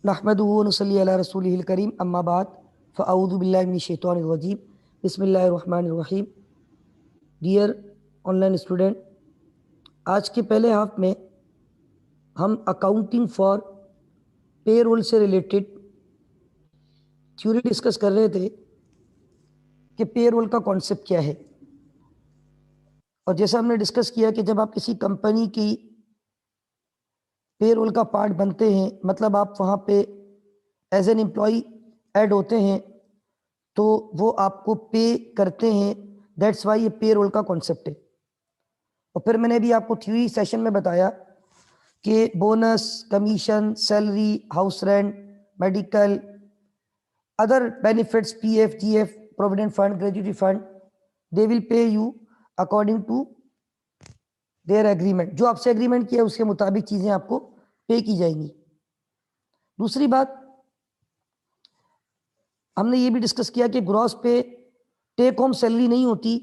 नहमदुहु व नुसल्ली अला रसूलिहिल करीम अम्मा बाद फ़अऊज़ु बिल्लाहि मिनश शैतानिर रजीम बिस्मिल्लाहिर रहमानिर रहीम। डियर ऑनलाइन स्टूडेंट, आज के पहले हाफ में हम अकाउंटिंग फॉर पेरोल से रिलेटेड थ्योरी डिस्कस कर रहे थे कि पेरोल का कॉन्सेप्ट क्या है। और जैसा हमने डिस्कस किया कि जब आप किसी कंपनी की पेरोल का पार्ट बनते हैं, मतलब आप वहाँ पे एज एन एम्प्लॉय ऐड होते हैं, तो वो आपको पे करते हैं। दैट्स वाई ये पेरोल का कॉन्सेप्ट है। और फिर मैंने भी आपको थ्योरी सेशन में बताया कि bonus, commission, salary, house rent, medical, other benefits, PF, GF, provident fund, gratuity fund, they will pay you according to their agreement. जो आपसे एग्रीमेंट किया उसके मुताबिक चीजें आपको पे की जाएंगी। दूसरी बात हमने ये भी डिस्कस किया कि ग्रॉस पे टेक होम सैलरी नहीं होती,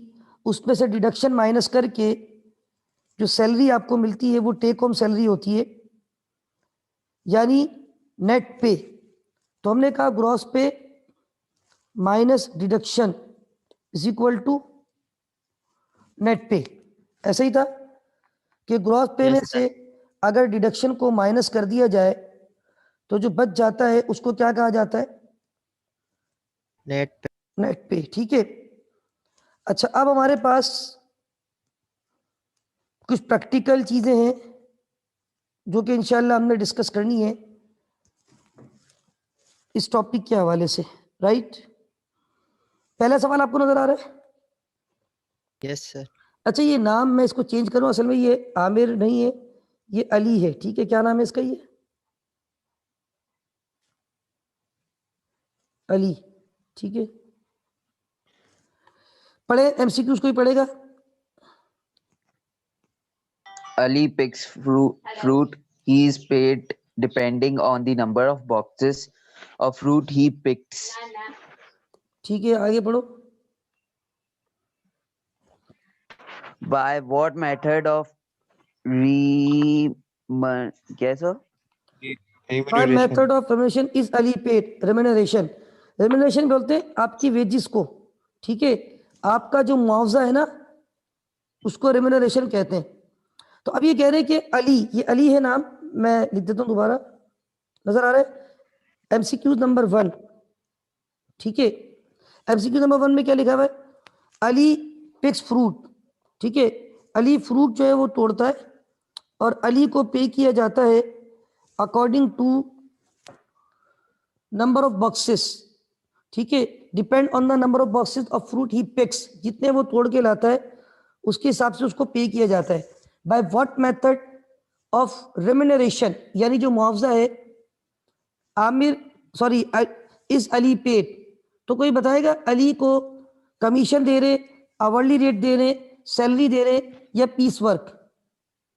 उसमें से डिडक्शन माइनस करके जो सैलरी आपको मिलती है वो टेक होम सैलरी होती है, यानी नेट पे। तो हमने कहा gross pay minus deduction is equal to net pay. ऐसा ही था कि ग्रॉस पे में से अगर डिडक्शन को माइनस कर दिया जाए तो जो बच जाता है उसको क्या कहा जाता है? नेट पे। ठीक है। अच्छा, अब हमारे पास कुछ प्रैक्टिकल चीजें हैं जो कि इंशाल्लाह हमने डिस्कस करनी है इस टॉपिक के हवाले से। राइट, पहला सवाल आपको नजर आ रहा है? Yes sir. अच्छा, ये नाम मैं इसको चेंज करूं, असल में ये आमिर नहीं है, ये अली है। ठीक है, क्या नाम है इसका? ये अली। ठीक है, पढ़े एमसीक्यूज कोई पढ़ेगा? Ali picks fruit. He is paid depending on the number of boxes of fruit he picks. ठीक है, आगे पढ़ो। By what method of Yes, sir? By method of remuneration is Ali paid? Remuneration, remuneration बोलते हैं आपकी wages को। ठीक है, आपका जो मुआवजा है ना उसको रेम्यूनरेशन कहते हैं। तो अब ये कह रहे हैं कि अली, ये अली है नाम, मैं लिख देता हूं दोबारा, नजर आ रहा है? MCQ number 1। ठीक है, एमसीक्यू नंबर 1 में क्या लिखा हुआ है? Ali picks fruit. ठीक है, अली फ्रूट जो है वो तोड़ता है और अली को पे किया जाता है according to number of boxes. ठीक है, depend on the number of boxes of fruit he picks, जितने वो तोड़ के लाता है उसके हिसाब से उसको पे किया जाता है। Bye what method of remuneration, यानी जो मुआवजा है, Aamir sorry is Ali paid. तो कोई बताएगा अली को कमीशन दे रहे, आवरली रेट दे रहे, सैलरी दे रहे, या पीस वर्क?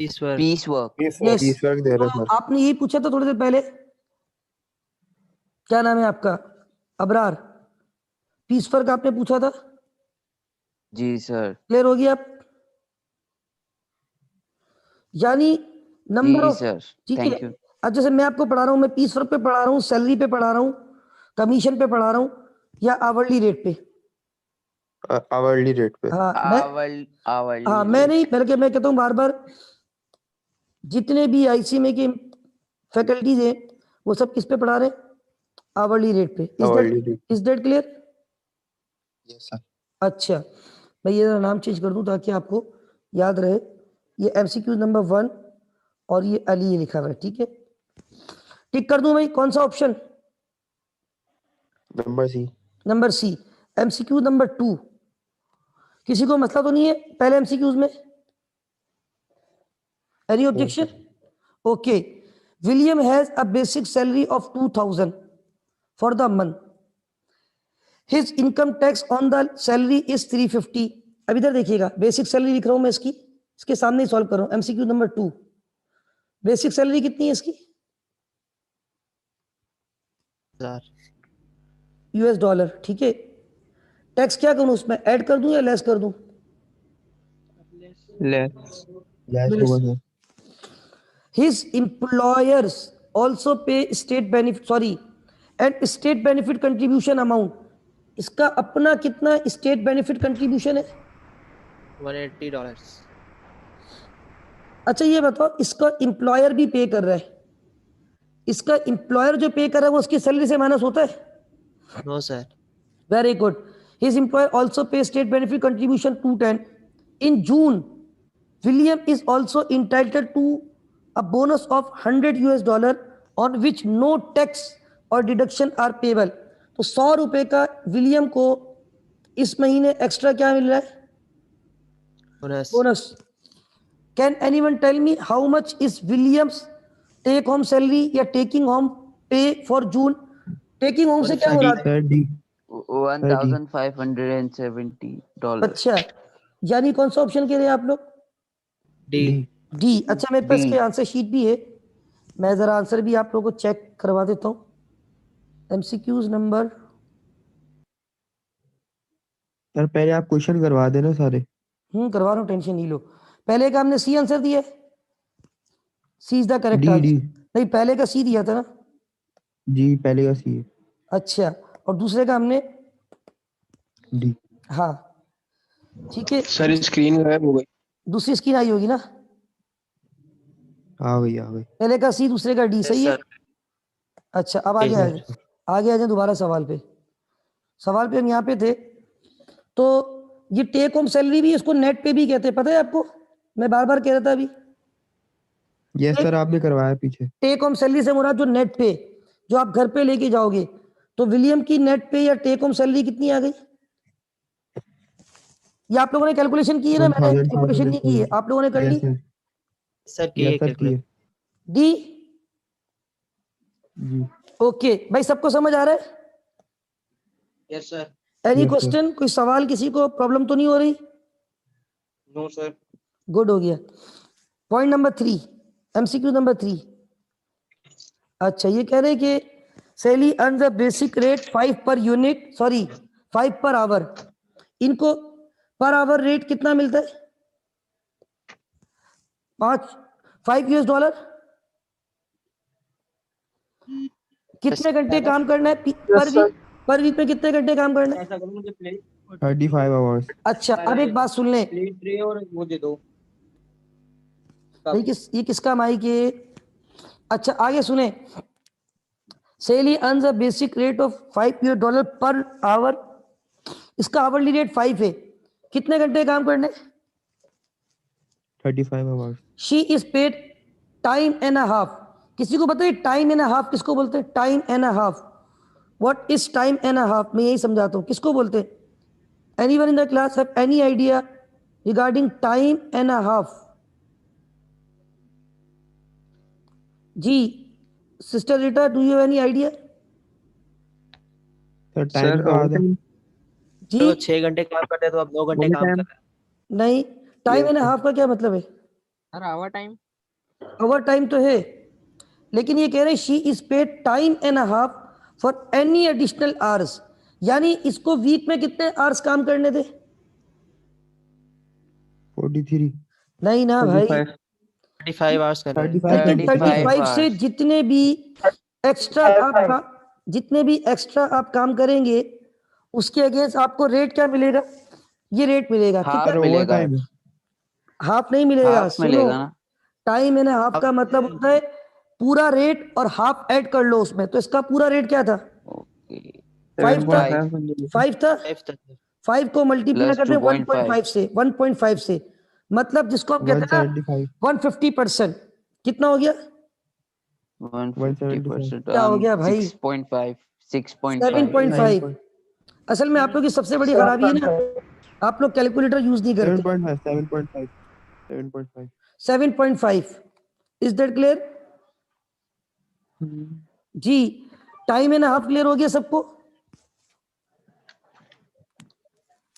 Piecework. यस, तो आपने यही पूछा था थोड़ी देर पहले। क्या नाम है आपका? अबरार। पीस वर्क आपने पूछा था। जी सर। क्लियर हो गया आप? यानी नंबर जी ऑफ। सर। ठीक है, थैंक यू। अब जैसे मैं आपको पढ़ा रहा हूं, मैं पीस वर्क पे पढ़ा रहा हूं, सैलरी पे पढ़ा रहा हूं, कमीशन पे पढ़ा रहा हूं, या आवरली रेट पे? आवरली रेट पे। हाँ आवरली मैं रेट। नहीं, बल्कि मैं कहता हूँ बार बार, जितने भी आईसी में की फैकल्टीज हैं वो सब किस पे पढ़ा रहे हैं? आवरली रेट पे। Is that clear? Yes sir. अच्छा, मैं ये नाम चेंज कर दूं ताकि आपको याद रहे। ये एमसीक्यू नंबर 1 और ये अली लिखा हुआ है। ठीक है, टिक कर दूं भाई? कौन सा option? Number C. Number C. MCQ number 2, किसी को मसला तो नहीं है पहले एमसीक्यूज में? Any objection? Okay, William has a basic salary of 2000 for the month, his income tax on the salary is 350। अब इधर देखिएगा, बेसिक सैलरी लिख रहा हूं मैं इसकी, इसके सामने ही सॉल्व कर रहा हूं। एमसीक्यू नंबर 2, बेसिक सैलरी कितनी है इसकी? US dollar. ठीक है, टैक्स क्या करूं उसमें, ऐड कर दूं या लेस कर दूं? लेस होगा sir. His employers also pay state benefit, sorry, and state benefit contribution amount. इसका अपना कितना स्टेट बेनिफिट कंट्रीब्यूशन है? $180. अच्छा ये बताओ, इसका एम्प्लॉयर भी पे कर रहा है, इसका एम्प्लॉयर जो पे कर रहा है वो उसकी सैलरी से माइनस होता है? No, sir. Very good. His employer also pays state benefit contribution 210. In June, William is also entitled to a bonus of $100 on which no tax or deduction are payable. तो 100 रुपए का William को इस महीने extra क्या मिल रहा है? Bonus. Bonus. Can anyone tell me how much is Williams take home salary या taking home pay for June? Taking home से क्या हो रहा है? Sir, D. $1,570. अच्छा, यानी कौन सा ऑप्शन कह रहे हैं आप लोग? D. डी. अच्छा मेरे पास D. इसके आंसर शीट भी है, मैं जरा आंसर भी आप लोगों को चेक करवा देता हूँ. एमसीक्यूज नंबर, सर पहले आप क्वेश्चन करवा देना सारे. करवा रहा हूँ, टेंशन नहीं लो. पहले का हमने सी आंसर दिया है, C is the correct D answer. D नहीं, पहले का सी दिया था ना. जी पहले का सी है. अच्छा, और दूसरे का हमने डी. हाँ ठीक है. सर स्क्रीन गायब हो गई. दूसरी स्क्रीन आई होगी ना. आ गई आ गई. पहले का सी, दूसरे का डी, Yes, सही है. sir. अच्छा अब आगे आ जाए, आगे आ जाए दोबारा सवाल पे. सवाल पे हम यहाँ पे थे. तो ये टेक होम सैलरी भी, इसको नेट पे भी कहते हैं, पता है आपको? मैं बार बार कह रहा था अभी. यस सर आपने करवाया पीछे. टेक होम सैलरी से मुराद जो नेट पे, जो आप घर पे लेके जाओगे. तो विलियम की नेट पे या टेक होम सैलरी कितनी आ गई? ये आप लोगों ने कैलकुलेशन की है ना? मैंने 1000 कैलकुलेशन नहीं की है, आप लोगों ने कर ली. Yes sir. Sir, की यस सर की calculate. है. डी. जी. ओके भाई, सबको समझ आ रहा है? Yes sir. Any Yes, sir. Question, कोई सवाल, किसी को प्रॉब्लम तो नहीं हो रही? No sir. गुड हो गया. Point number 3, MCQ number 3. अच्छा ये कह रहे हैं कि Sally earn the basic rate 5 per unit, sorry 5 per our. इनको पर आवर रेट कितना मिलता है? 5 US डॉलर. कितने घंटे काम करना है पर वीक में कितने घंटे काम करना है? ऐसा करो मुझे प्लेट 35 आवर्स. अच्छा अब एक बात सुन लें, प्लेट ट्रे और वो दे दो. भाई ये किसका माइक है? अच्छा आगे सुने. Sally earns a basic rate of $5 per our. इसका आवरली रेट 5 है. कितने घंटे काम करने? 35 hours. She is paid time and a half. किसी को पता है टाइम एंड अ हाफ किसको बोलते हैं? Time and a half. What is time and a half? मैं यही समझाता हूँ, किसको बोलते हैं? Anyone in the class have any idea regarding time and a half? जी sister Rita, do you have any idea? Sir time का आधा. जी तो 6 घंटे काम करते हैं तो आप 9 घंटे काम कर रहे हैं. नहीं, टाइम एंड हाफ का क्या मतलब है? Sir hour time. Over time तो है, लेकिन ये कह रहे हैं she is paid time and half for any additional hours. यानी इसको वीक में कितने आवर्स काम करने थे? 43. नहीं ना भाई, 35 hours कर रहे हैं. 35 लेकिन 35 से hours. जितने भी एक्स्ट्रा आप काम करेंगे उसके अगेंस्ट आपको रेट क्या मिलेगा? ये रेट मिलेगा. हाफ कितना? मिलेगा. हाफ नहीं मिलेगा. हाफ मिलेगा ना. टाइम एंड हाफ का मतलब होता है पूरा रेट और हाफ ऐड कर लो उसमें. तो इसका पूरा रेट क्या था? Okay. 5 था. 5 था. 5 तक. 5 को मल्टीप्लाई Plus कर दे 2.5. 1.5 से, मतलब जिसको आप कहते हैं ना 175. 150%. कितना हो गया? 150%. क्या हो गया भाई? 6.5. 6.5. 7.5. असल में आप लोग की सबसे बड़ी खराबी है ना, आप लोग कैलकुलेटर यूज नहीं करते. 7.5. 7.5. 7.5. Is that clear? जी. टाइम एंड हाफ क्लियर हो गया सबको?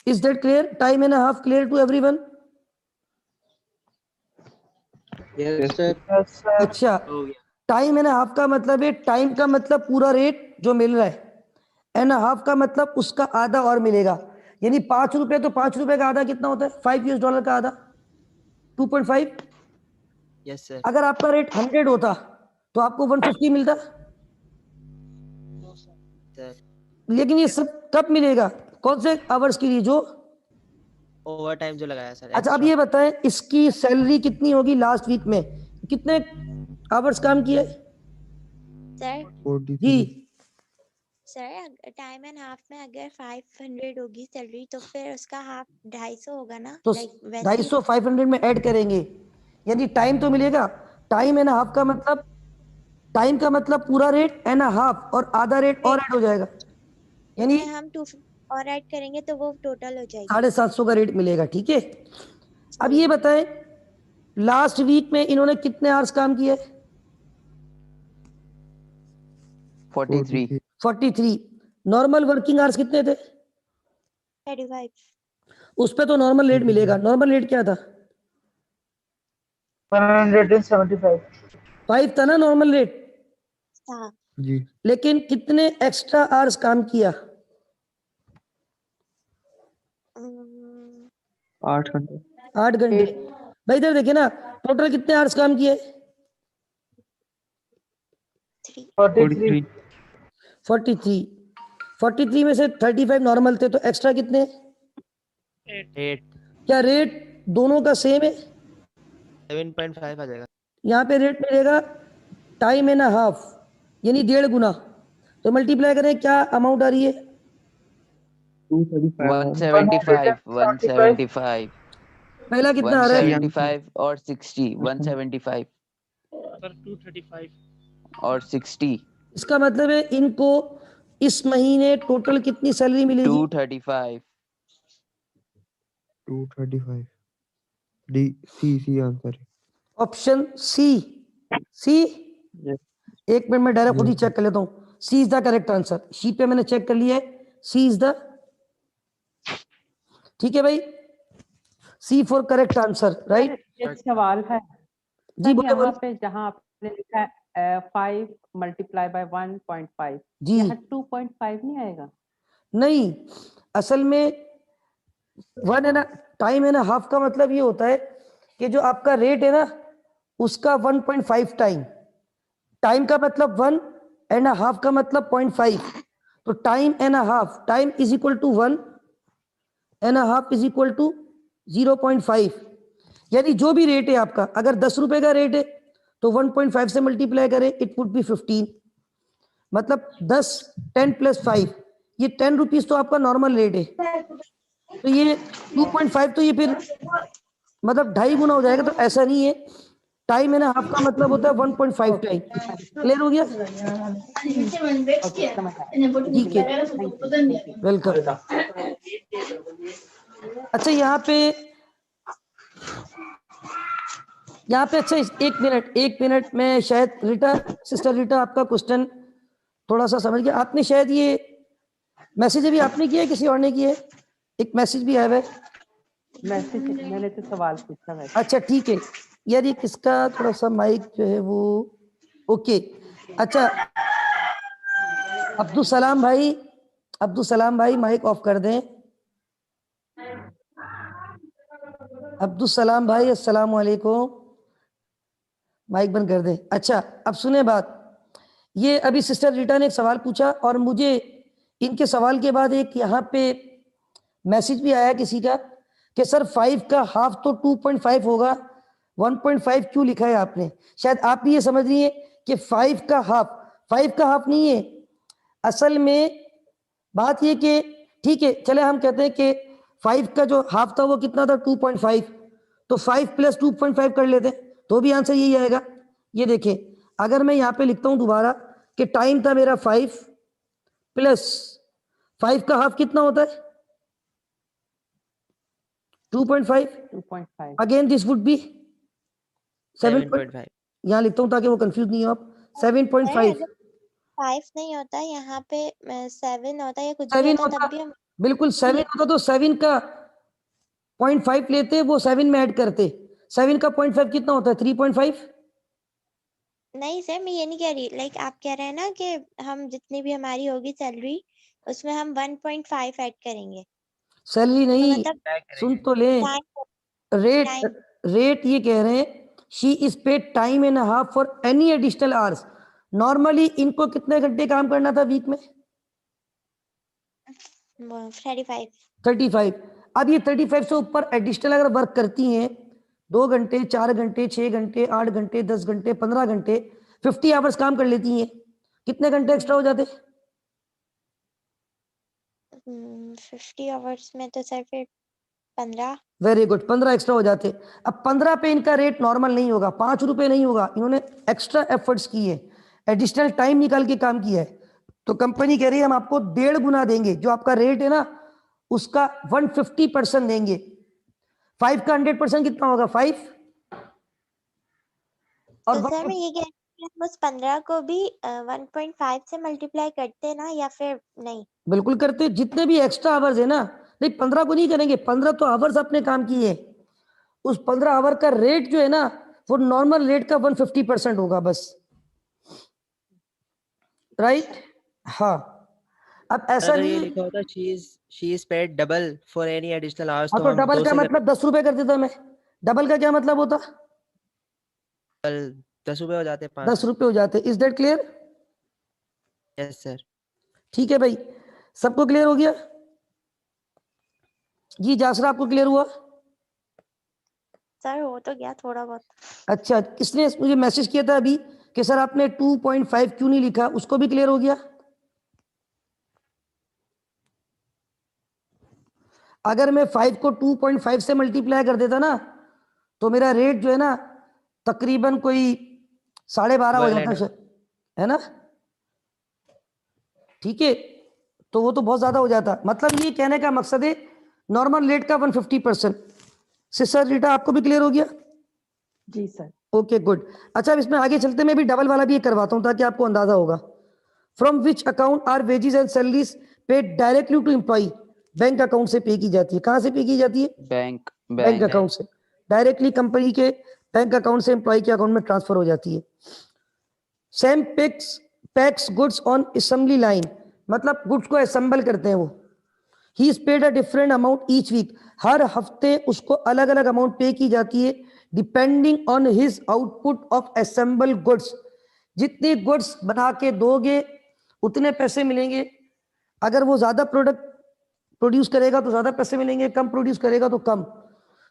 Is that clear? Time and half clear to everyone? Yes sir. अच्छा, हो गया. टाइम एंड हाफ का मतलब है, टाइम का मतलब पूरा रेट जो मिल रहा है, एंड हाफ का मतलब उसका आधा और मिलेगा. यानी 5 रुपए, तो 5 रुपए का आधा कितना होता है? 5 US डॉलर का आधा 2.5. Yes, sir. अगर आपका रेट 100 होता तो आपको 150 मिलता, सर लेकिन ये सब कब मिलेगा, कौन से आवर्स के लिए, जो ओवर टाइम जो लगाया सर अच्छा अब ये बताएं इसकी सैलरी कितनी होगी लास्ट वीक में, कितने आवर्स काम किए सर 43 जी, सर टाइम एंड हाफ में अगर 500 होगी सैलरी तो फिर उसका हाफ 250 होगा ना, तो लाइक वैसे ही 250 500 में ऐड करेंगे, यानी टाइम तो मिलेगा, टाइम एंड हाफ का मतलब, टाइम का मतलब पूरा रेट एंड हाफ, और आधा रेट और ऐड हो जाएगा, यानी इसमें हम 2 और ऐड करेंगे तो वो टोटल हो जाएगी। 750 का रेट मिलेगा, ठीक है। अब ये बताएं लास्ट वीक में इन्होंने कितने आवर्स काम किए, 43. 43। नॉर्मल वर्किंग आवर्स कितने थे, 35 उस पे तो नॉर्मल रेट मिलेगा, नॉर्मल रेट क्या था 175 5 था ना नॉर्मल रेट, था। जी लेकिन कितने एक्स्ट्रा आवर्स काम किया, उम्म, 8 घंटे 8 घंटे। भाई इधर देखिए ना, टोटल कितने आवर्स काम किए, 3 43 43। 43 में से 35 नॉर्मल थे, तो एक्स्ट्रा कितने, 8 क्या रेट दोनों का सेम है, 7.5 आ जाएगा यहाँ पे रेट मिलेगा टाइम एंड हाफ, यानी 1.5 गुना, तो मल्टीप्लाई करें क्या अमाउंट आ रही है, 235 175. पहला कितना आ रहा है 175 और 60. 175 और 60. इसका मतलब है इनको इस महीने टोटल कितनी सैलरी मिलेगी 235. 235 डी सी आंसर है ऑप्शन सी, सी एक मिनट में डायरेक्ट खुद ही चेक कर लेता हूँ, C is the correct answer, sheet पे मैंने चेक कर लिया है, सी इज द, ठीक है भाई, सी फॉर करेक्ट आंसर, राइट। एक सवाल है जी सर, बोले यहाँ बोले पे जहाँ आपने लिखा है 5 मल्टीप्लाई बाय 1.5, जी यहाँ 2.5 नहीं आएगा? नहीं, असल में 1 एंड टाइम एंड हाफ का मतलब ये होता है कि जो आपका रेट है ना उसका 1.5 टाइम, टाइम का मतलब 1 एंड हाफ का मतलब 0.5, तो time and half, time is equal to 1 and half is equal to 0.5, यानी जो भी रेट है आपका, अगर 10 रुपए का रेट है तो 1.5 से मल्टीप्लाई करें, इट वुड बी 15, मतलब 10 10 प्लस 5, ये 10 रुपीज तो आपका नॉर्मल रेट है, तो ये 2.5 तो ये फिर मतलब 2.5 गुना हो जाएगा, तो ऐसा नहीं है, टाइम एंड हाफ का मतलब होता है 1.5 टाइम, क्लियर हो गया जी के, वेलकम। अच्छा यहाँ पे अच्छा एक मिनट में शायद रीटा, सिस्टर रीटा आपका क्वेश्चन थोड़ा सा समझ गया, आपने शायद ये मैसेज अभी आपने किया है किसी और ने किया है, एक मैसेज भी आया है, मैसेज मैंने तो सवाल पूछा वैसे। अच्छा ठीक है, यार ये किसका थोड़ा सा माइक जो है वो, ओके, अच्छा अब्दुल सलाम भाई माइक ऑफ कर दें, अब्दुल सलाम भाई अस्सलाम वालेकुम, माइक बंद कर दें। अच्छा अब सुने बात, ये अभी सिस्टर रीटा ने एक सवाल पूछा और मुझे इनके सवाल के बाद एक यहाँ पे मैसेज भी आया किसी का कि सर 5 का हाफ तो 2.5 होगा, 1.5 क्यों लिखा है आपने, शायद आप भी ये समझ रही है कि 5 का हाफ नहीं है, असल में बात ये कि ठीक है चले हम कहते हैं कि 5 का जो हाफ था वो कितना था 2.5, तो 5 प्लस 2.5 कर लेते हैं तो भी आंसर यही आएगा। ये देखें अगर मैं यहाँ पे लिखता हूँ दोबारा कि टाइम था मेरा 5 प्लस 5 का हाफ कितना होता है 2.5, अगेन दिस वुड बी 7. यहाँ लिखता हूँ ताकि वो कंफ्यूज नहीं हो आप, 7.5 5 नहीं होता यहाँ पे 7 होता है या कुछ भी 7 होता होता, तब भी हम बिल्कुल 7 होता तो 7 का 0.5 लेते वो 7 में ऐड करते, 7 का 0.5 कितना होता है 3.5, नहीं सर मैं ये नहीं कह रही, लाइक आप कह रहे हैं ना कि हम जितनी भी हमारी होगी सैलरी उसमें हम 1.5 ऐड करेंगे, सैलरी तो नहीं, मतलब सुन तो ले, टाइम रेट ये कह रहे हैं she is paid time and half for any additional hours. Normally इनको कितने घंटे काम करना था वीक में? 35। 35। अब ये 35 से ऊपर एडिशनल अगर वर्क करती हैं 2 घंटे, 4 घंटे, 6 घंटे, 8 घंटे, 10 घंटे, 15 घंटे, 50 आवर्स काम कर लेती हैं, कितने घंटे एक्स्ट्रा हो जाते? 50 आवर्स में तो सर फिर 15। वेरी गुड, 15 एक्स्ट्रा हो जाते। अब 15 पे इनका रेट नॉर्मल नहीं होगा, 5 रुपए नहीं होगा, इन्होंने एक्स्ट्रा एफर्ट्स किए, एडिशनल टाइम निकाल के काम किया है, तो कंपनी कह रही है हम आपको 1.5 गुना देंगे, जो आपका रेट है ना उसका 150% देंगे। 5 का 100% कितना होगा? 5। और तो सर मैं ये कह रही हूँ कि हम उस 15 को भी 1.5 से मल्टीप्लाई करते हैं ना, या फिर नहीं? बिल्कुल करते, जितने भी एक्स्ट्रा आवर्स है ना, नहीं 15 को नहीं करेंगे, 15 तो आवर्स आपने काम किए, उस 15 आवर का रेट जो है ना वो नॉर्मल रेट का 150% होगा बस, राइट? हाँ, अब ऐसा अगर नहीं ये है, लिखा होता she is paid double for any additional hours, हाँ तो तो हम डबल 2 का से मतलब 10 रुपए कर देता मैं। डबल का क्या मतलब होता? 10 रुपए हो जाते हैं, 5। 10 रुपए हो जाते। Is that clear? Yes sir. ठीक है भाई, सबको क्लियर हो गया? जी जासरा, आपको क्लियर हुआ? सर हो तो गया थोड़ा बहुत। अच्छा, किसने मुझे मैसेज किया था अभी कि सर आपने 2.5 क्यों नहीं लिखा, उसको भी क्लियर हो गया? अगर मैं 5 को 2.5 से मल्टीप्लाई कर देता ना तो मेरा रेट जो है ना तकरीबन कोई 12.5 हो जाता है ना, ठीक है? तो वो तो बहुत ज्यादा हो जाता, मतलब ये कहने का मकसद है नॉर्मल रेट का 150%। सिस्टर रीटा, आपको भी क्लियर हो गया? जी सर। Okay good. अच्छा, अब इसमें आगे चलते मैं भी डबल वाला भी करवाता हूं ताकि आपको अंदाजा होगा। From which account are wages and salaries paid directly to employee? Bank account से पे की जाती है। कहां से पे की जाती है? बैंक बैंक अकाउंट से डायरेक्टली कंपनी के बैंक अकाउंट से एम्प्लॉय के अकाउंट में ट्रांसफर हो जाती है। Sam packs goods on assembly line, मतलब गुड्स को असेंबल करते हैं वो। He is paid a different amount each week, हर हफ्ते उसको अलग अलग अमाउंट पे की जाती है depending on his output of assemble goods. जितने गुड्स बना के दोगे उतने पैसे मिलेंगे, अगर वो ज्यादा प्रोडक्ट प्रोड्यूस करेगा तो ज्यादा पैसे मिलेंगे, कम प्रोड्यूस करेगा तो कम।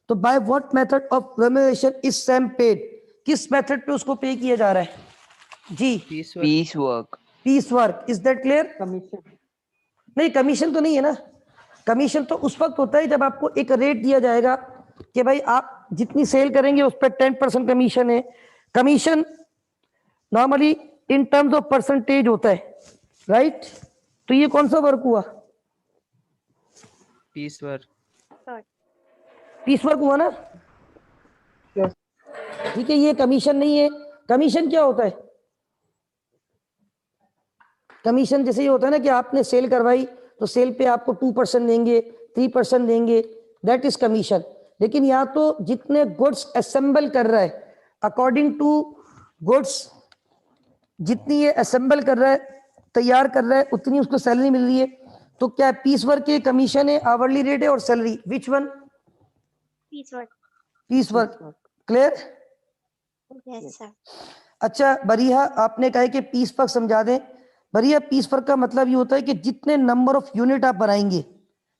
तो by what method of remuneration is Sam paid, किस मेथड पे उसको पे किया जा रहा है? जी piece work piece work. Is that clear? Commission. नहीं, कमीशन तो नहीं है ना, कमीशन तो उस वक्त होता है जब आपको एक रेट दिया जाएगा कि भाई आप जितनी सेल करेंगे उस पर 10% कमीशन है। Commission normally in terms of percentage होता है, राइट? तो ये कौन सा वर्क हुआ? Piece work. पीस वर्क हुआ ना? Yes. ठीक है, ये कमीशन नहीं है। कमीशन क्या होता है? कमीशन जैसे ये होता है ना कि आपने सेल करवाई तो सेल पे आपको 2% देंगे, 3% देंगे, दैट इज कमीशन। लेकिन यहाँ तो जितने गुड्स असेंबल कर रहा है अकॉर्डिंग टू गुड्स, जितनी ये असेंबल कर रहा है, तैयार कर रहा है, उतनी उसको सैलरी मिल रही है। तो क्या पीस वर्क के कमीशन है, आवरली रेट है और salary, which one? Piece work. Piece work. Clear? Yes sir. अच्छा बरिया, आपने कहा कि पीस वर्क समझा दें। बरिया, पीस वर्क का मतलब ये होता है कि जितने नंबर ऑफ यूनिट आप बनाएंगे,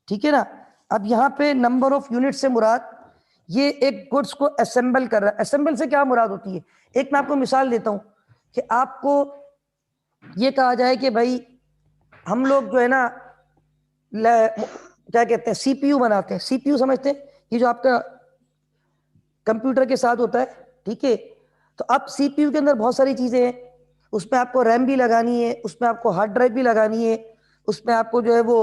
ठीक है ना? अब यहाँ पे नंबर ऑफ यूनिट से मुराद ये एक गुड्स को असेंबल कर रहा है। असेंबल से क्या मुराद होती है? एक मैं आपको मिसाल देता हूँ कि आपको ये कहा जाए कि भाई हम लोग जो है ना क्या कहते हैं, सीपीयू बनाते हैं। सीपीयू समझते हैं? ये जो आपका कंप्यूटर के साथ होता है, ठीक है? तो अब सीपीयू के अंदर बहुत सारी चीजें हैं, उसमें आपको रैम भी लगानी है, उसमें आपको हार्ड ड्राइव भी लगानी है, उसमें आपको जो है वो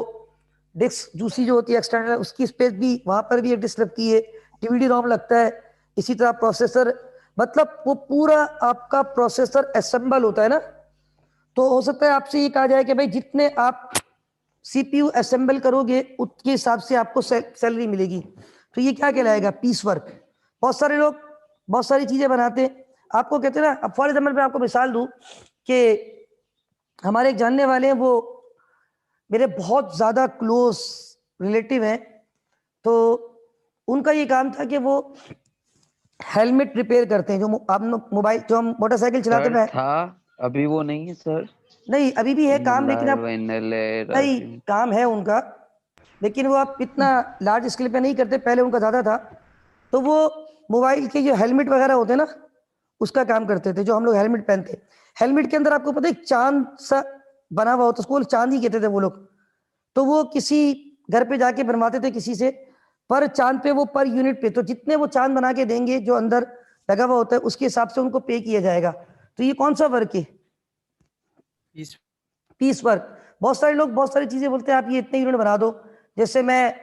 डिस्क जूसी जो होती है एक्सटर्नल, उसकी स्पेस भी, वहां पर भी एक डिस्क लगती है, डीवीडी रोम लगता है, इसी तरह प्रोसेसर, मतलब वो पूरा आपका प्रोसेसर असेंबल होता है ना। तो हो सकता है आपसे ये कहा जाए कि भाई जितने आप सीपीयू असेंबल करोगे उसके हिसाब से आपको सैलरी मिलेगी। तो ये क्या कहलाएगा? Piece work. बहुत सारे लोग बहुत सारी चीजें बनाते हैं, आपको कहते हैं ना। अब फॉर एग्जाम्पल मैं आपको मिसाल दूं कि हमारे एक जानने वाले हैं, वो मेरे बहुत ज्यादा क्लोज रिलेटिव हैं, तो उनका ये काम था कि वो हेलमेट रिपेयर करते हैं, जो आप मोबाइल, जो हम मोटरसाइकिल चलाते सर हैं। था, अभी वो नहीं है सर। नहीं, अभी भी है काम, लेकिन आप नहीं, काम है उनका, लेकिन वो आप इतना लार्ज स्केल पे नहीं करते, पहले उनका ज़्यादा था। तो वो मोबाइल के जो हेलमेट वगैरह होते हैं ना, उसका काम करते थे, जो हम लोग हेलमेट पहनते हैं। हेलमेट के अंदर आपको पता है एक चांद सा बना हुआ होता, उसको चांद ही कहते थे वो लोग। तो वो किसी घर पे जाके बनवाते थे किसी से, पर चांद पे वो पर यूनिट पे, तो जितने वो चांद बना के देंगे जो अंदर लगा हुआ होता है, उसके हिसाब से उनको पे किया जाएगा। तो ये कौन सा वर्क है? Piece work. बहुत सारे लोग बहुत सारी चीजें बोलते हैं, आप ये इतने यूनिट बना दो। जैसे मैं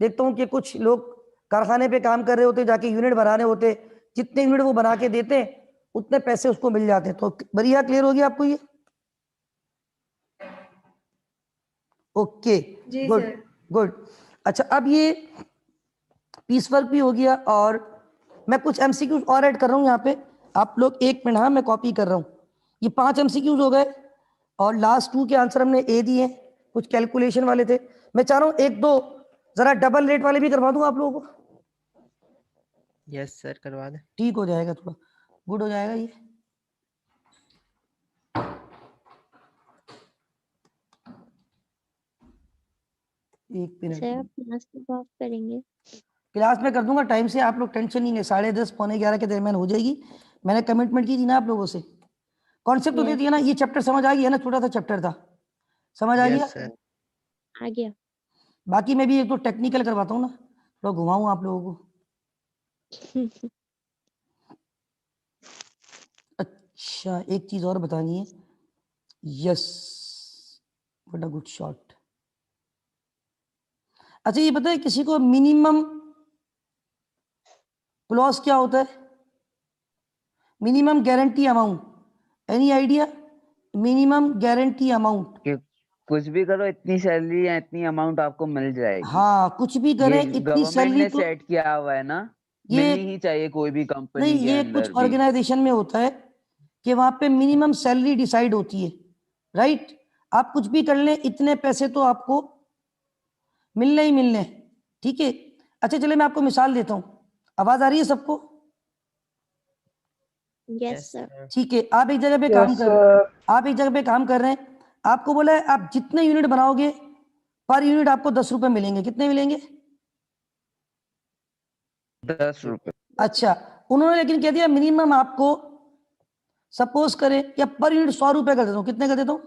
देखता हूँ कि कुछ लोग कारखाने पे काम कर रहे होते, जाके यूनिट बनाने होते, जितने यूनिट वो बना के देते हैं उतने पैसे उसको मिल जाते हैं। तो बढ़िया, क्लियर हो गया आपको ये? Okay, good good. अच्छा, अब ये पीस वर्क भी हो गया, और मैं कुछ एमसीक्यूज और ऐड कर रहा हूँ यहाँ पे। आप लोग एक मिनट, हाँ मैं कॉपी कर रहा हूँ। ये 5 एमसीक्यूज हो गए, और लास्ट 2 के आंसर हमने ए दिए, कुछ कैलकुलेशन वाले थे। मैं चाह रहा हूँ 1-2 जरा डबल रेट वाले भी करवा दूँ आप लोगों को। यस सर, करवा दें। ठीक हो जाएगा, थोड़ा गुड हो जाएगा ये। एक मिनट, सर आप क्लास कब ऑफ करेंगे? क्लास में कर दूंगा टाइम से, आप लोग टेंशन नहीं ले, 10:30 पौने 11 के दरमियान हो जाएगी। मैंने कमिटमेंट की थी ना आप लोगों से, कॉन्सेप्ट तो दे Yes, दिया ना। ये चैप्टर समझ आ गया ना? छोटा सा चैप्टर था, समझ आ गया? Yes sir. आ गया। बाकी मैं भी एक दो टेक्निकल करवाता हूँ ना, तो घुमाऊँ आप लोगों को। अच्छा, एक चीज और बतानी है। Yes, what a good shot. अच्छा, ये पता है किसी को मिनिमम क्लॉज क्या होता है? Minimum guarantee amount, any idea? Minimum guarantee amount. कि कुछ भी करो, इतनी सैलरी या इतनी अमाउंट आपको मिल जाएगी। हाँ, कुछ भी करें, ये इतनी गवर्नमेंट सैलरी ने तो सेट किया हुआ है ना, ये मिलनी ही चाहिए कोई भी कंपनी नहीं, के ये कुछ अंदर भी। ऑर्गेनाइजेशन में होता है कि वहां पे मिनिमम सैलरी डिसाइड होती है, राइट? आप कुछ भी कर लें, इतने पैसे तो आपको मिलने ही मिलने, ठीक है? अच्छा, चलिए मैं आपको मिसाल देता हूँ। आवाज आ रही है सबको? Yes sir. ठीक है, आप एक जगह पे काम Yes, कर आप एक जगह पे काम कर रहे हैं, आपको बोला है आप जितने यूनिट बनाओगे पर यूनिट आपको 10 रुपए मिलेंगे। कितने मिलेंगे? 10 रुपए। अच्छा, उन्होंने लेकिन कह दिया मिनिमम आपको, सपोज करें या पर यूनिट 100 रुपए कर देता हूँ। कितने कर देता हूँ?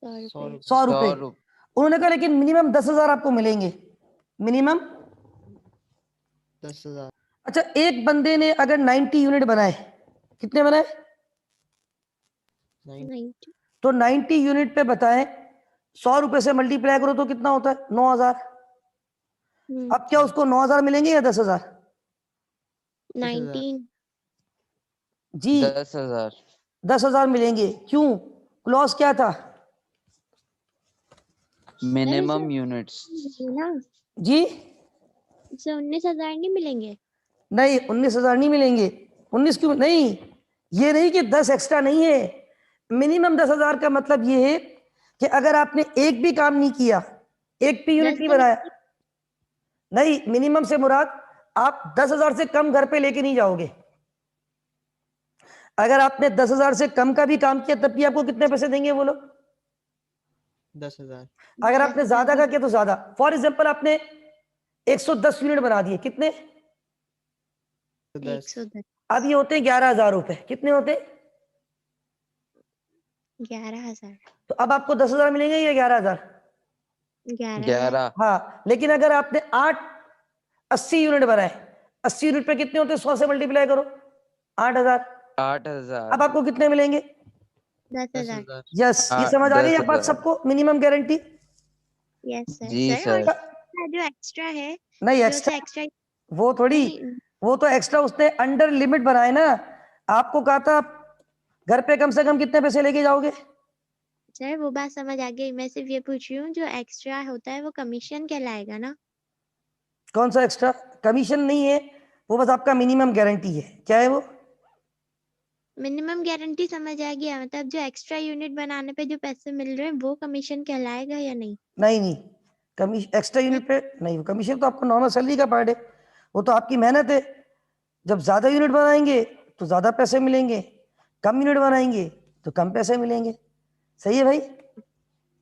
100 रुपए। 100 रुपए। 100 रुपए। उन्होंने कहा लेकिन मिनिमम 10,000 आपको मिलेंगे, मिनिमम 10,000। अच्छा, एक बंदे ने अगर 90 यूनिट बनाए, कितने बनाए? 90। तो 90 यूनिट पे बताएं, 100 रुपए से मल्टीप्लाई करो तो कितना होता है? 9,000। अब क्या उसको 9,000 मिलेंगे या 10,000? 19। जी, 10,000। 10,000 मिलेंगे। क्यों? क्लॉज क्या था? Minimum units. ना जी, उसे 19,000 नहीं मिलेंगे। नहीं, 19,000 नहीं मिलेंगे। 19 क्यों नहीं? ये नहीं कि 10 एक्स्ट्रा नहीं है। मिनिमम 10,000 का मतलब ये है कि अगर आपने एक भी काम नहीं किया, एक भी यूनिट 10 नहीं तो बनाया, नहीं, मिनिमम से मुराद आप 10,000 से कम घर पे लेके नहीं जाओगे। अगर आपने 10,000 से कम का भी काम किया, तब भी आपको कितने पैसे देंगे वो लोग? 10,000। अगर आपने ज्यादा का किया तो ज्यादा। फॉर एग्जाम्पल आपने 110 यूनिट बना दिए, कितने? 110। अब ये होते हैं 11,000 रुपए। कितने होते? 11,000। तो अब आपको 10,000 मिलेंगे या 11,000? 11,000। 11। हाँ, लेकिन अगर आपने 80 यूनिट बनाए, 80 यूनिट पे कितने होते हैं? 100 से मल्टीप्लाई करो, 8,000। 8,000। अब आपको कितने मिलेंगे? 10,000। 10,000। यस, ये समझ आ गई आप बात 10,000। सबको? Minimum guarantee. Yes sir. जी सर और सर। जो एक्स्ट्रा है, नहीं, जो एक्स्ट्रा से एक्स्ट्रा वो थोड़ी, नहीं। वो तो एक्स्ट्रा उसने अंडर लिमिट बनाए ना। आपको कहा था घर पे कम से कम कितने पैसे लेके जाओगे? सर वो बात समझ आ गई, मैं सिर्फ ये पूछ रही हूँ जो एक्स्ट्रा होता है वो कमीशन कहलाएगा ना? कौन सा एक्स्ट्रा? कमीशन नहीं है वो, बस आपका मिनिमम गारंटी है। क्या है वो? मिनिमम गारंटी समझ आ गया, मतलब जो एक्स्ट्रा यूनिट बनाने पे जो पैसे मिल रहे हैं वो कमीशन कहलाएगा या नहीं? नहीं नहीं, कमीशन एक्स्ट्रा यूनिट पे नहीं, कमीशन तो आपको नॉर्मल सैलरी का पार्ट है, वो तो आपकी मेहनत है। जब ज्यादा यूनिट बनाएंगे तो ज्यादा पैसे मिलेंगे, कम यूनिट बनाएंगे तो कम पैसे मिलेंगे। सही है भाई?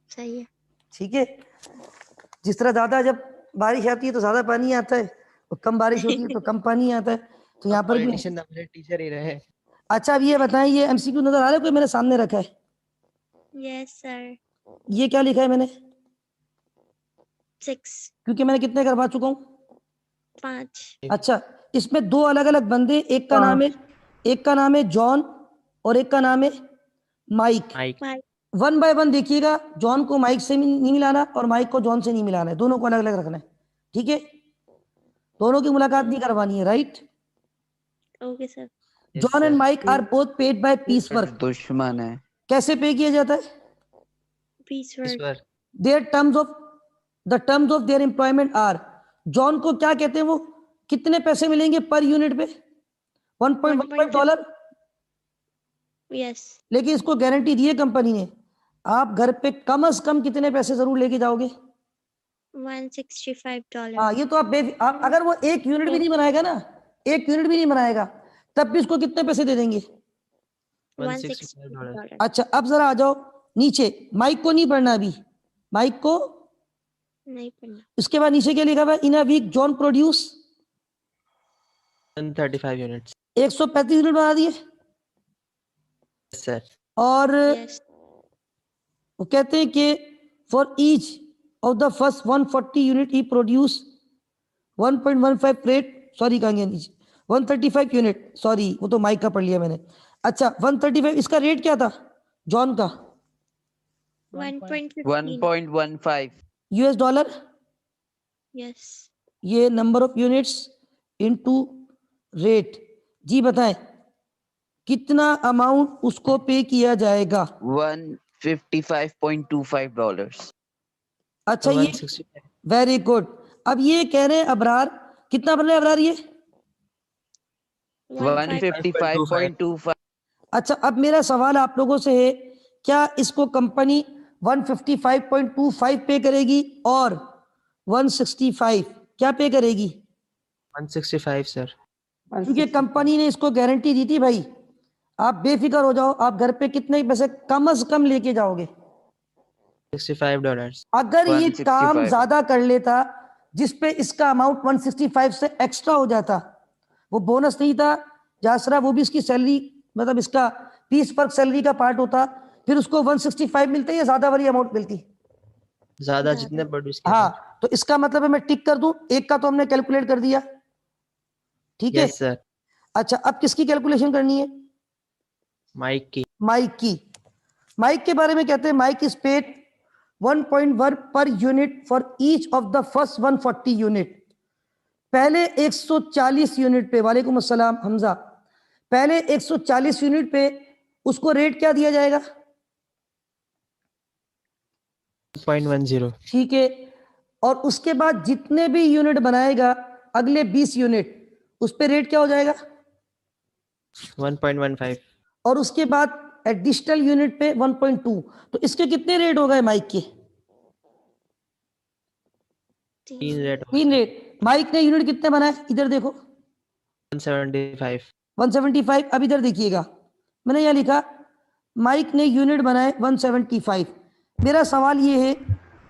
सही है। ठीक है। जिस तरह ज्यादा जब बारिश आती है तो ज्यादा पानी आता है, और कम बारिश होती है तो कम पानी आता है, तो यहाँ पर भी। पॉलिटिशियन हमारे टीचर ही रहे। अच्छा, अब ये बताएं, ये एमसीक्यू नजर आ रहा है कोई मेरे सामने रखा है? Yes sir. ये क्या लिखा है मैंने? 6 क्योंकि मैंने कितने करवा चुका हूँ? 5 अच्छा, इसमें दो अलग अलग बंदे, एक का नाम है जॉन और एक का नाम है Mike. Mike. One by one देखिएगा, जॉन को माइक से नहीं मिलाना और माइक को जॉन से नहीं मिलाना है, दोनों को अलग अलग रखना है। ठीक है, दोनों की मुलाकात नहीं करवानी है, right? Okay sir. John and Mike are both paid by piece work. दुश्मन है। कैसे पे किया जाता है? Piece work. Their terms of the terms of their employment are, John को क्या कहते हैं, वो कितने पैसे मिलेंगे पर यूनिट पे? $1.15। यस। लेकिन इसको गारंटी दी है कंपनी ने, आप घर पे कम से कम कितने पैसे जरूर लेके जाओगे? $165। हाँ, ये तो आप अगर वो एक यूनिट भी नहीं बनाएगा ना, एक यूनिट भी नहीं बनाएगा, तब भी उसको कितने पैसे दे देंगे? $165। अच्छा, अब जरा आ जाओ नीचे, माइक को नहीं पढ़ना अभी, माइक को नहीं पढ़ना। उसके बाद नीचे क्या लिखा हुआ है? In a week John produce 135 units. 135 unit बना दिए। सर। और यस। वो कहते हैं कि for each of the first 140 unit ही प्रोड्यूस 1.15 रेट, सॉरी कहेंगे नीचे 135 यूनिट, सॉरी वो तो माइक का पढ़ लिया मैंने। अच्छा, 135, इसका रेट क्या था जॉन का? 1.15 US डॉलर। यस। ये number of units into rate. जी बताएं कितना अमाउंट उसको पे किया जाएगा? $155.25। अच्छा, ये 165। Very good. अब ये कह रहे हैं अबरार, कितना बन रहा है अबरार ये? 155.25। अच्छा, अब मेरा सवाल आप लोगों से है, क्या इसको कंपनी 155.25 पे करेगी और 165 क्या पे करेगी? 165 सर। क्योंकि कंपनी ने इसको गारंटी दी थी भाई, आप बेफिक्र हो जाओ, आप घर पे कितने पैसे कम से कम लेके जाओगे। $65। अगर ये 165 काम ज्यादा कर लेता, जिसपे इसका अमाउंट 165 से एक्स्ट्रा हो जाता, वो बोनस नहीं था जासरा, वो भी इसकी सैलरी, मतलब इसका पीस वर्क सैलरी का पार्ट होता, फिर उसको 165 मिलते या ज्यादा वाली अमाउंट मिलती? ज्यादा जितने प्रोड्यूस किया। हाँ, तो इसका मतलब है मैं टिक कर दूं, एक का तो हमने कैलकुलेट कर दिया, ठीक है। Yes sir. अच्छा, अब किसकी कैलकुलेशन करनी है? माइक की। माइक की। माइक के बारे में कहते हैं mic is paid 1.1 per unit for each of the first 140 unit. पहले 140 यूनिट पे, वालेकुम अस्सलाम हमजा, पहले 140 यूनिट पे उसको रेट क्या दिया जाएगा? 1.10। ठीक है, और उसके बाद जितने भी यूनिट बनाएगा अगले 20 यूनिट, उस पे रेट क्या हो जाएगा? 1.15। और उसके बाद एडिशनल यूनिट पे 1.2। तो इसके कितने रेट हो गए माइक के? 3 रेट। 3 रेट। माइक ने यूनिट कितने बनाए इधर देखो? 175। 175। अब इधर देखिएगा, मैंने यहाँ लिखा माइक ने यूनिट बनाए 175। मेरा सवाल ये है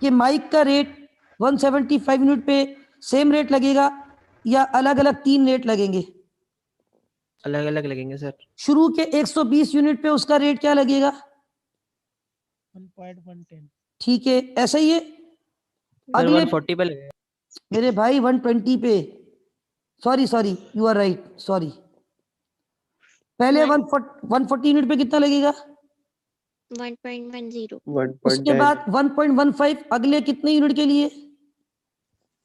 कि माइक का रेट 175 यूनिट पे सेम रेट लगेगा या अलग अलग 3 रेट लगेंगे? अलग अलग लगेंगे सर। शुरू के 120 यूनिट पे उसका रेट क्या लगेगा? 1.110। ठीक है, ऐसा ही है। अगले 140 पे लगेगा। मेरे भाई 120 pay, sorry you are right, sorry. पहले 140 यूनिट पे कितना लगेगा? 1.10। उसके बाद 1.15 अगले कितने यूनिट के लिए?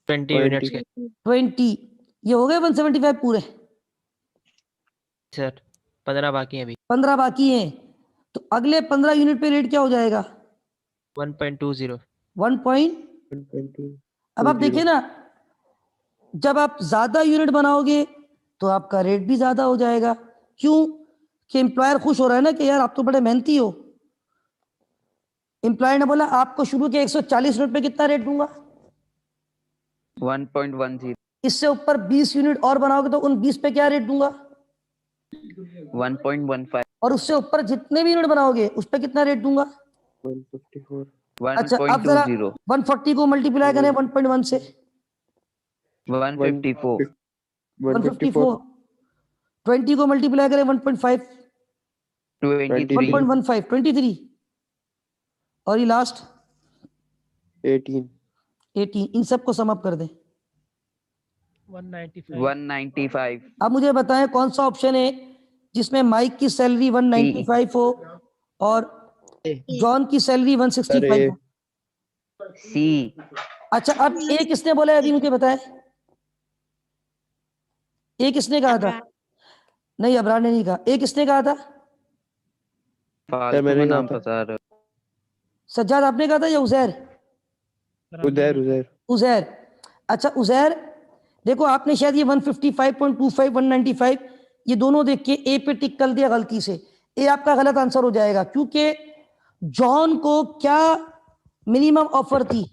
20 यूनिट्स के 20। ये हो गए 175 पूरे। सर। 15 बाकी हैं अभी। 15 बाकी हैं, तो अगले 15 यूनिट पे रेट क्या हो जाएगा? 1.20। 1. अब आप देखिए ना, जब आप ज्यादा यूनिट बनाओगे तो आपका रेट भी ज्यादा हो जाएगा। क्यों? कि एम्प्लॉयर खुश हो रहा है ना कि यार आप तो बड़े मेहनती हो। एम्प्लॉयर ने बोला आपको शुरू के 140 यूनिट पे कितना रेट दूंगा? 1.10। इससे ऊपर 20 यूनिट और बनाओगे तो उन 20 पे क्या रेट दूंगा? 1.15, और उससे ऊपर जितने भी यूनिट बनाओगे उस पे कितना रेट दूंगा? 154, अच्छा अब जरा 1.20, 140 को मल्टीप्लाई करें 1.1 से। 154, 154। 20 को मल्टीप्लाई करें 1.5, 23, 1.15, 23। और ये लास्ट 18, 18। इन सबको सम अप कर दें। 195, अब मुझे बताएं कौन सा ऑप्शन है जिसमें माइक की सैलरी 195 हो और जॉन की सैलरी 165 हो? C, अच्छा अब ए किसने बोला है अभी मुझे बताएं? ए किसने कहा था? अब्रार। नहीं अबरार ने नहीं कहा। ए किसने कहा था? फालतू मैंने में कहा नाम था। बता रहे हो। सज्जाद आपने कहा था या उजैर? उधर उजैर। अच्छा उजैर देखो आपने शायद ये 155.25 195 ये दोनों देख के ए पे टिक कर दिया गलती से। ए आपका गलत आंसर हो जाएगा क्योंकि जॉन को क्या मिनिमम ऑफर थी?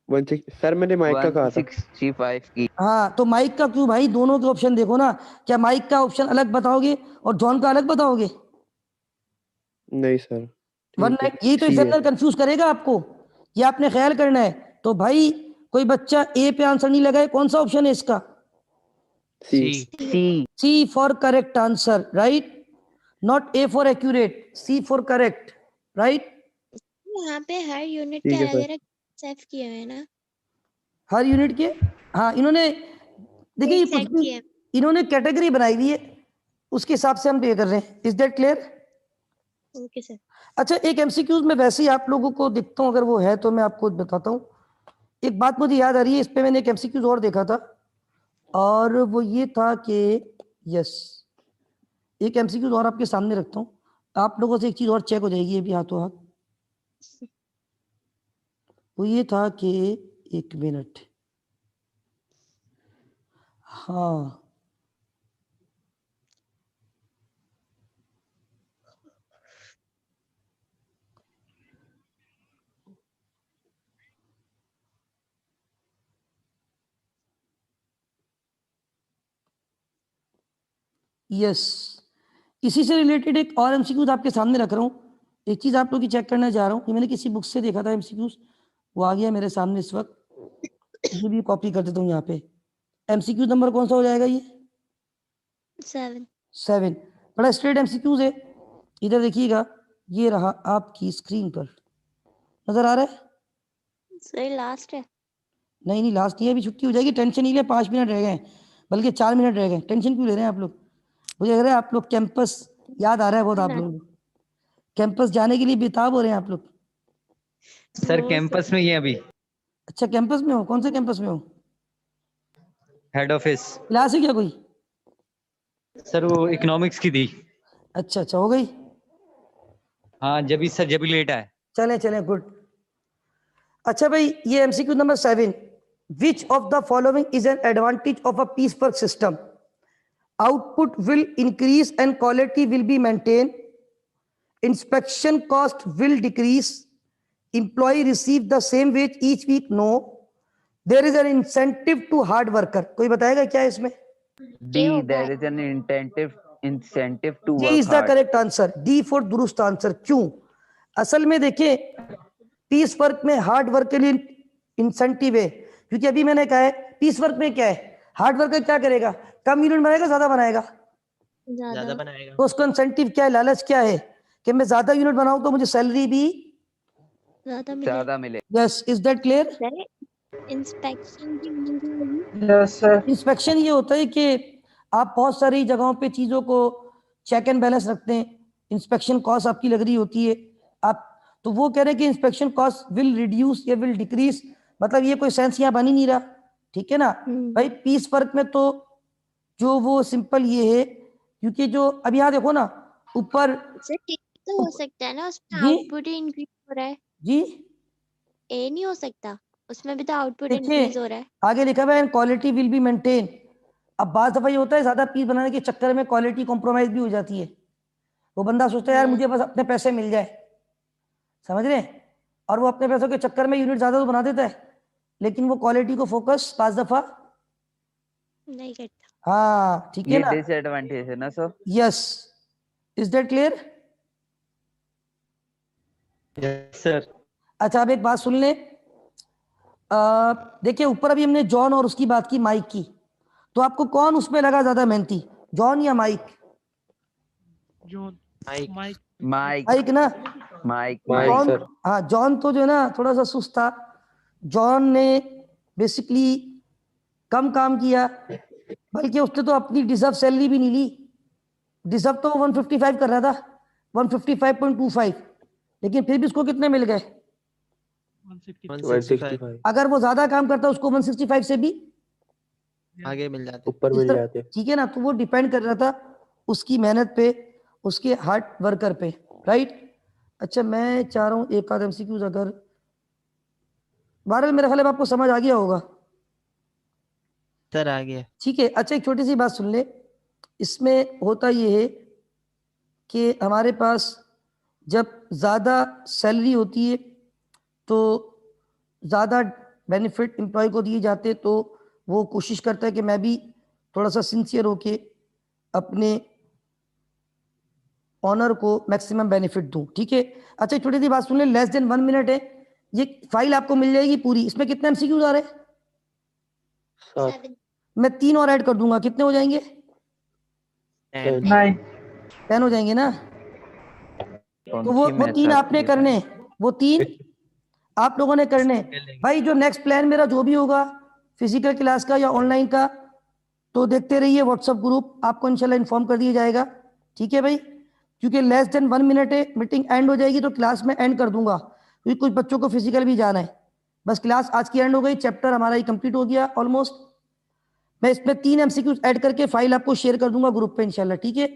16 सर मैंने माइक का कहा था। 165 की। हाँ तो माइक का क्यों भाई? दोनों के ऑप्शन देखो ना। क्या माइक का ऑप्शन अलग बताओगे और जॉन का अलग बताओगे? नहीं सर वन ठीक है, यही तो C है। एग्जामिनर कंफ्यूज करेगा आपको। ये आपने ख्याल करना है। तो भाई कोई बच्चा ए पे आंसर नहीं लगाए, कौन सा ऑप्शन है इसका? C C, C for correct answer, right? Not A for accurate, C for correct, right? यहाँ पे हर यूनिट ठीक के है अलग सर। अलग सेफ किए हुए हैं ना, हर यूनिट के हाँ इन्होंने देखिए ये एक कुछ सेट भी किए हैं। इन्होंने कैटेगरी बनाई हुई है उसके हिसाब से हम पे कर रहे हैं। Is that clear? Okay sir. अच्छा एक एमसीक्यूज में वैसे ही आप लोगों को दिखता हूँ, अगर वो है तो मैं आपको बताता हूँ। एक बात मुझे याद आ रही है, इस पे मैंने एक एमसीक्यूज और देखा था और वो ये था कि यस एक एमसीक्यूज और आपके सामने रखता हूँ, आप लोगों से एक चीज और चेक हो जाएगी ये भी हाथों हाथ। वो ये था कि एक मिनट, हाँ यस इसी से रिलेटेड एक और एमसीक्यूज आपके सामने रख रहा हूँ। एक चीज आप लोग की चेक करना चाह रहा हूँ, ये मैंने किसी बुक से देखा था एमसीक्यूज, वो आ गया मेरे सामने इस वक्त। ये भी कॉपी कर देता हूँ यहाँ पे। एमसीक्यू नंबर कौन सा हो जाएगा ये? 7। 7। बड़ा स्ट्रेट एमसीक्यूज है। इधर देखिएगा, ये रहा आपकी स्क्रीन पर, नजर आ रहा है? सर लास्ट है। नहीं नहीं लास्ट नहीं है, अभी छुट्टी हो जाएगी, टेंशन नहीं ले। 5 मिनट रह गए हैं, बल्कि 4 मिनट रह गए। टेंशन क्यों ले रहे हैं आप लोग? मुझे लग रहा है आप लोग कैंपस याद आ रहा है बहुत आप लोगों को, कैंपस जाने के लिए बेताब हो रहे हैं आप लोग। सर कैंपस में ही है अभी, अच्छा कैंपस में हो? कौन से कैंपस में हो? Head office. क्लास है क्या कोई? सर वो इकोनॉमिक्स की थी। अच्छा अच्छा हो गई। हाँ जब भी लेट आए। चलें चलें गुड। अच्छा भाई ये MCQ number 7, which of the following is an advantage of a piece work system? Output will increase and quality will be maintain, inspection cost will decrease, employee receive the same wage each week, no, there is an incentive to hard worker। कोई बताएगा क्या है इसमें? D, there is an incentive to D work is the hard. correct answer, D for दुरुस्त answer. क्यों? असल में देखिए पीस वर्क में हार्ड वर्क के लिए इंसेंटिव है, क्योंकि अभी मैंने कहा है पीस वर्क में क्या है, हार्ड वर्कर क्या करेगा? कम यूनिट बनाएगा ज्यादा बनाएगा? ज्यादा बनाएगा। तो उसका इंसेंटिव क्या है, लालच क्या है कि मैं ज्यादा यूनिट बनाऊं तो मुझे सैलरी भी ज्यादा मिले। Yes. Is that clear? Inspection की meaning क्या होगी? Yes sir. इंस्पेक्शन ये होता है कि आप बहुत सारी जगहों पे चीजों को चेक एंड बैलेंस रखते हैं, इंस्पेक्शन कॉस्ट आपकी लग रही होती है। आप तो वो कह रहे हैं कि इंस्पेक्शन कॉस्ट विल रिड्यूस या विल डिक्रीज, मतलब ये कोई सेंस यहाँ बन ही नहीं रहा, ठीक है ना भाई? पीस वर्क में तो जो वो सिंपल ये है, क्योंकि जो अब यहाँ देखो ना ऊपर सर ठीक तो हो सकता है ना, उसमें जी आउटपुट ही इंक्रीज हो रहा है। जी ए नहीं हो सकता, उसमें भी तो आउटपुट देखिए इंक्रीज हो रहा है। आगे लिखा हुआ है क्वालिटी विल बी मेंटेन। अब बात दफा ये होता है ज्यादा पीस बनाने के चक्कर में क्वालिटी कॉम्प्रोमाइज भी हो जाती है। वो बंदा सोचता है यार मुझे बस अपने पैसे मिल जाए, समझ रहे हैं? और वो अपने पैसों के चक्कर में यूनिट ज्यादा तो बना देता है, लेकिन वो क्वालिटी को फोकस 5 दफा नहीं करता। हाँ ठीक है ये ना, डिसएडवांटेज है ना sir? Yes, is that clear? Yes sir. अच्छा अब एक बात सुन ले, देखिए ऊपर अभी हमने जॉन और उसकी बात की, माइक की, तो आपको कौन उसमें लगा ज्यादा मेहनती, जॉन या माइक? माइक माइक ना, माइक माइक जॉन, सर। हाँ जॉन तो जो है ना थोड़ा सा सुस्त था, जॉन ने बेसिकली कम काम किया, बल्कि उसने तो अपनी डिजर्व सैलरी भी नहीं ली, डिजर्व तो 155 कर रहा था, 155.25, लेकिन फिर भी उसको कितने मिल गए? 165 अगर वो ज्यादा काम करता उसको 165 से भी आगे मिल जाते। ऊपर इस मिल तरह, जाते। ठीक है ना, तो वो डिपेंड कर रहा था उसकी मेहनत पे, उसके हार्ड वर्कर पे, राइट। अच्छा मैं चाह रहा हूँ एक आध एमसीक्यूज, अगर बहरहाल मेरा ख्याल है आपको समझ आ गया होगा, सर आ गया। ठीक है। अच्छा एक छोटी सी बात सुन ले, इसमें होता ये है कि हमारे पास जब ज़्यादा सैलरी होती है तो ज़्यादा बेनिफिट एम्प्लॉय को दिए जाते, तो वो कोशिश करता है कि मैं भी थोड़ा सा सिंसियर होके अपने ऑनर को मैक्सिमम बेनिफिट दूं, ठीक है। अच्छा एक छोटी सी बात सुन ले, लेस देन 1 मिनट है, ये फाइल आपको मिल जाएगी पूरी, इसमें कितने एमसीक्यूज आ रहे हैं? 7 7। मैं 3 और ऐड कर दूंगा, कितने हो जाएंगे? 10 9 10 हो जाएंगे ना, तो वो 3 आपने करने हैं, वो 3 आप लोगों ने करने हैं। भाई जो नेक्स्ट प्लान मेरा जो भी होगा, फिजिकल क्लास का या ऑनलाइन का, तो देखते रहिए, व्हाट्सएप ग्रुप आपको इंशाल्लाह इन्फॉर्म कर दिया जाएगा, ठीक है भाई। क्योंकि लेस देन 1 मिनट है, मीटिंग एंड हो जाएगी तो क्लास में एंड कर दूंगा, क्योंकि कुछ बच्चों को फिजिकल भी जाना है। बस क्लास आज की एंड हो गई, चैप्टर हमारा ही कंप्लीट हो गया ऑलमोस्ट। मैं इसमें 3 एमसीक्यूज ऐड करके फाइल आपको शेयर कर दूंगा ग्रुप पे इंशाल्लाह, ठीक है।